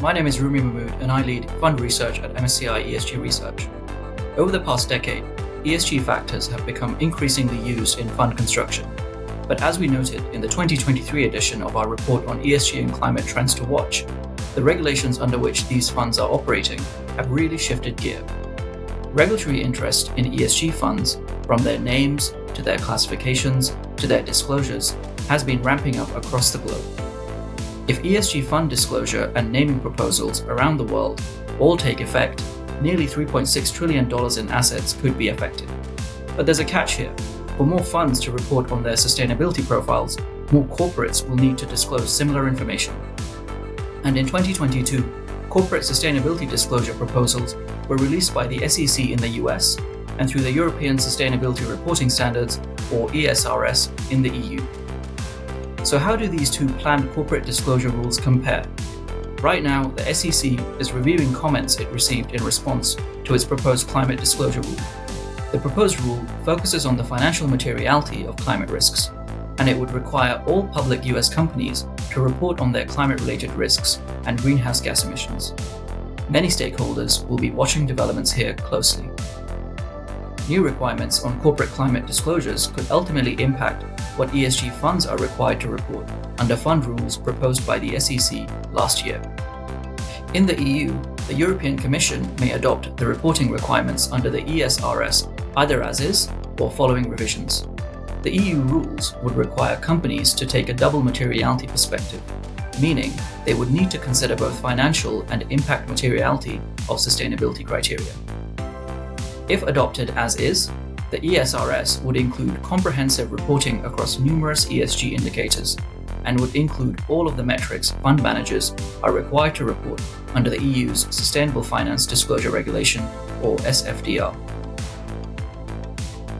My name is Rumi Mahmood and I lead fund research at MSCI ESG Research. Over the past decade, ESG factors have become increasingly used in fund construction. But as we noted in the 2023 edition of our report on ESG and climate trends to watch, the regulations under which these funds are operating have really shifted gear. Regulatory interest in ESG funds, from their names to their classifications to their disclosures, has been ramping up across the globe. If ESG fund disclosure and naming proposals around the world all take effect, nearly $3.6 trillion in assets could be affected. But there's a catch here. For more funds to report on their sustainability profiles, more corporates will need to disclose similar information. And in 2022, corporate sustainability disclosure proposals were released by the SEC in the US and through the European Sustainability Reporting Standards, or ESRS, in the EU. So how do these two planned corporate disclosure rules compare? Right now, the SEC is reviewing comments it received in response to its proposed climate disclosure rule. The proposed rule focuses on the financial materiality of climate risks, and it would require all public US companies to report on their climate-related risks and greenhouse gas emissions. Many stakeholders will be watching developments here closely. New requirements on corporate climate disclosures could ultimately impact what ESG funds are required to report under fund rules proposed by the SEC last year. In the EU, the European Commission may adopt the reporting requirements under the ESRS either as is or following revisions. The EU rules would require companies to take a double materiality perspective, meaning they would need to consider both financial and impact materiality of sustainability criteria. If adopted as is, the ESRS would include comprehensive reporting across numerous ESG indicators and would include all of the metrics fund managers are required to report under the EU's Sustainable Finance Disclosure Regulation, or SFDR.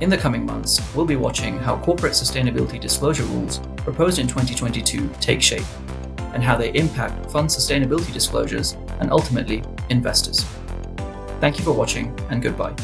In the coming months, we'll be watching how corporate sustainability disclosure rules proposed in 2022 take shape and how they impact fund sustainability disclosures and ultimately investors. Thank you for watching, and goodbye.